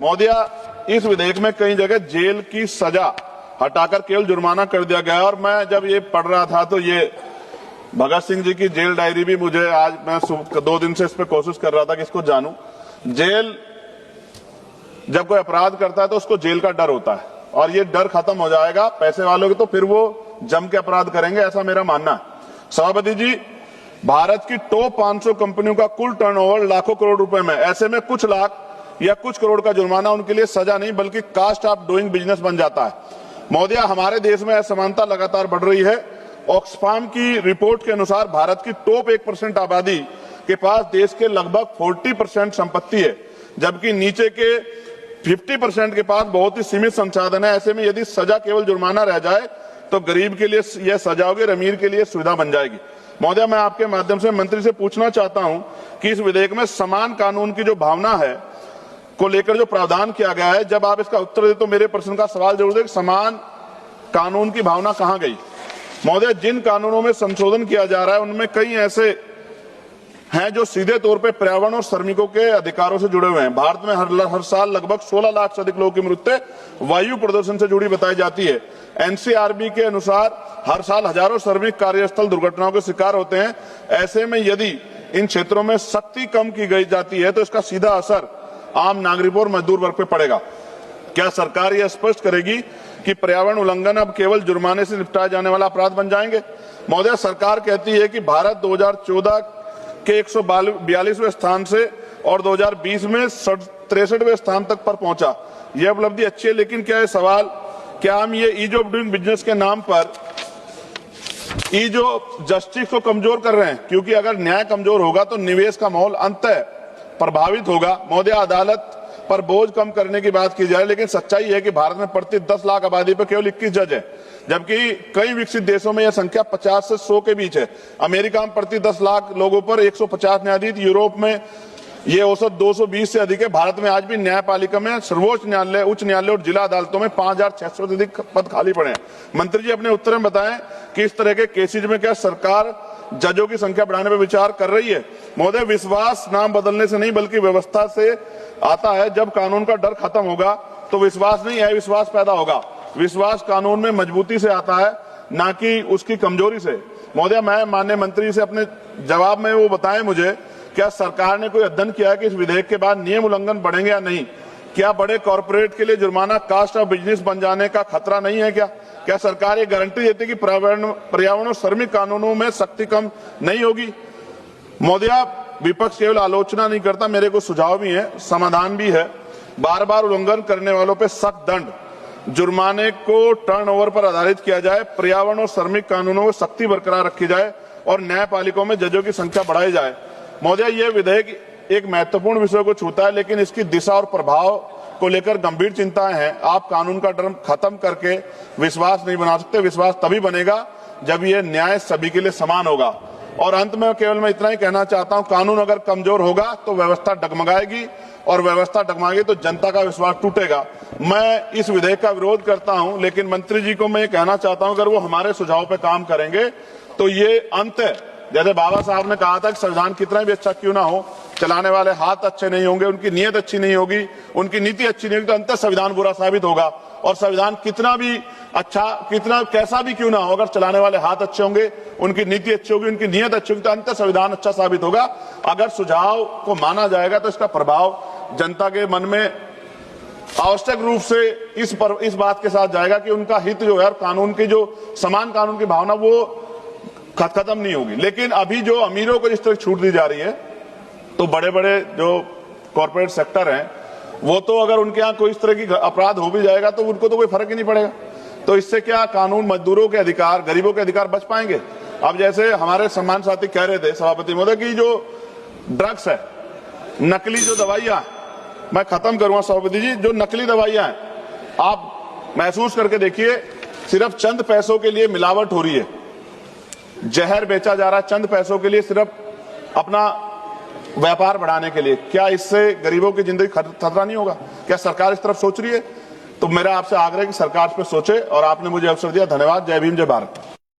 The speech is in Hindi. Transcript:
महोदया, इस विधेयक में कई जगह जेल की सजा हटाकर केवल जुर्माना कर दिया गया है। और मैं जब ये पढ़ रहा था तो ये भगत सिंह जी की जेल डायरी भी मुझे आज मैं 2 दिन से इस पर कोशिश कर रहा था कि इसको जानूं। जेल जब कोई अपराध करता है तो उसको जेल का डर होता है और ये डर खत्म हो जाएगा पैसे वालों के, तो फिर वो जम के अपराध करेंगे, ऐसा मेरा मानना है। सभापति जी, भारत की टॉप 500 कंपनियों का कुल टर्नओवर लाखों करोड़ रुपए में, ऐसे में कुछ लाख या कुछ करोड़ का जुर्माना उनके लिए सजा नहीं बल्कि कास्ट ऑफ डूइंग बिजनेस बन जाता है। महोदया, हमारे देश में असमानता लगातार बढ़ रही है। ऑक्सफाम की रिपोर्ट के अनुसार भारत की टॉप 1% आबादी के पास देश के लगभग 40% संपत्ति है, जबकि नीचे के 50% के पास बहुत ही सीमित संसाधन है। ऐसे में यदि सजा केवल जुर्माना रह जाए तो गरीब के लिए यह सजा होगी, अमीर के लिए सुविधा बन जाएगी। महोदया, मैं आपके माध्यम से मंत्री से पूछना चाहता हूं कि इस विधेयक में समान कानून की जो भावना है को लेकर जो प्रावधान किया गया है, जब आप इसका उत्तर दे तो मेरे प्रश्न का सवाल जरूर दे कि समान कानून की भावना कहां गई। महोदय, जिन कानूनों में संशोधन किया जा रहा है उनमें कई ऐसे हैं जो सीधे तौर पे पर्यावरण और श्रमिकों के अधिकारों से जुड़े हुए हैं। भारत में हर साल लगभग 16 लाख से अधिक लोगों की मृत्यु वायु प्रदूषण से जुड़ी बताई जाती है। एनसीआरबी के अनुसार हर साल हजारों श्रमिक कार्यस्थल दुर्घटनाओं के शिकार होते हैं। ऐसे में यदि इन क्षेत्रों में सख्ती कम की गई जाती है तो इसका सीधा असर आम नागरिकों और मजदूर वर्ग पे पड़ेगा। क्या सरकार यह स्पष्ट करेगी कि पर्यावरण उल्लंघन अब केवल जुर्माने से निपटाए जाने वाला अपराध बन जाएंगे? महोदय, सरकार कहती है कि भारत 2014 के 142वें स्थान से और 2020 में 63वें स्थान तक पर पहुंचा। यह उपलब्धि अच्छी है, लेकिन क्या है सवाल, क्या हम ये ईज ऑफ डूइंग बिजनेस के नाम पर ईज ऑफ जस्टिस को कमजोर कर रहे हैं? क्योंकि अगर न्याय कमजोर होगा तो निवेश का माहौल अंततः प्रभावित होगा। महोदय, अदालत पर बोझ कम करने की बात की जाए, लेकिन सच्चाई है कि भारत में प्रति 10 लाख आबादी पर केवल 21 जज है, जबकि कई विकसित देशों में यह संख्या 50 से 100 के बीच है। अमेरिका में प्रति 10 लाख लोगों पर 150 न्यायाधीश, यूरोप में यह औसत 220 से अधिक है। भारत में आज भी न्यायपालिका में सर्वोच्च न्यायालय, उच्च न्यायालय और जिला अदालतों में 5600 से अधिक पद खाली पड़े हैं। मंत्री जी, अपने उत्तर में बताएं कि इस तरह के केसेज में क्या सरकार जजों की संख्या बढ़ाने पर विचार कर रही है? महोदय, विश्वास नाम बदलने से नहीं बल्कि व्यवस्था से आता है। जब कानून का डर खत्म होगा तो विश्वास नहीं है, विश्वास पैदा होगा। विश्वास कानून में मजबूती से आता है, ना कि उसकी कमजोरी से। महोदय, मैं माननीय मंत्री से अपने जवाब में वो बताएं मुझे, क्या सरकार ने कोई अध्ययन किया है कि इस विधेयक के बाद नियम उल्लंघन बढ़ेंगे या नहीं? क्या बड़े कॉर्पोरेट के लिए जुर्माना कास्ट ऑफ बिजनेस बन जाने का खतरा नहीं है? क्या सरकार ये गारंटी देती है कि पर्यावरण और श्रमिक कानूनों में सख्ती कम नहीं होगी? महोदया, विपक्ष केवल आलोचना नहीं करता, मेरे को सुझाव भी है, समाधान भी है। बार बार उल्लंघन करने वालों पर सख्त दंड, जुर्माने को टर्नओवर पर आधारित किया जाए, पर्यावरण और श्रमिक कानूनों में सख्ती बरकरार रखी जाए और न्यायपालिकाओं में जजों की संख्या बढ़ाई जाए। महोदय, यह विधेयक एक महत्वपूर्ण विषय को छूता है, लेकिन इसकी दिशा और प्रभाव को लेकर गंभीर चिंताएं हैं। आप कानून का डर खत्म करके विश्वास नहीं बना सकते। विश्वास तभी बनेगा जब यह न्याय सभी के लिए समान होगा। और अंत में केवल मैं इतना ही कहना चाहता हूं, कानून अगर कमजोर होगा तो व्यवस्था डगमगाएगी और व्यवस्था डगमगाएगी तो जनता का विश्वास टूटेगा। मैं इस विधेयक का विरोध करता हूं, लेकिन मंत्री जी को मैं ये कहना चाहता हूं, अगर वो हमारे सुझाव पे काम करेंगे तो ये अंत, जैसे बाबा साहब ने कहा था कि संविधान कितना भी अच्छा क्यों ना हो, चलाने वाले हाथ अच्छे नहीं होंगे, उनकी नीयत अच्छी नहीं होगी, उनकी नीति अच्छी नहीं होगी, तो अंततः संविधान बुरा साबित होगा। और संविधान कितना भी अच्छा, कितना कैसा भी क्यों ना हो, अगर चलाने वाले हाथ अच्छे होंगे, उनकी नीति अच्छी होगी, उनकी नीयत अच्छी होगी, तो अंततः संविधान अच्छा साबित होगा। अगर सुझाव को माना जाएगा तो इसका प्रभाव जनता के मन में आवश्यक रूप से इस बात के साथ जाएगा कि उनका हित जो है, कानून की जो समान कानून की भावना वो खत्म नहीं होगी। लेकिन अभी जो अमीरों को जिस तरह छूट दी जा रही है, तो बड़े बड़े जो कॉर्पोरेट सेक्टर हैं वो तो अगर उनके यहाँ कोई इस तरह की अपराध हो भी जाएगा तो उनको तो कोई फर्क ही नहीं पड़ेगा। तो इससे क्या कानून, मजदूरों के अधिकार, गरीबों के अधिकार बच पाएंगे? अब जैसे हमारे सम्मान साथी कह रहे थे सभापति महोदय की जो ड्रग्स है, नकली जो दवाइयां, मैं खत्म करूंगा सभापति जी, जो नकली दवाइयां हैं आप महसूस करके देखिए, सिर्फ चंद पैसों के लिए मिलावट हो रही है, जहर बेचा जा रहा है चंद पैसों के लिए, सिर्फ अपना व्यापार बढ़ाने के लिए। क्या इससे गरीबों की जिंदगी खतरा नहीं होगा? क्या सरकार इस तरफ सोच रही है? तो मेरा आपसे आग्रह है कि सरकार इस पर सोचे, और आपने मुझे अवसर दिया। धन्यवाद। जय भीम, जय भारत।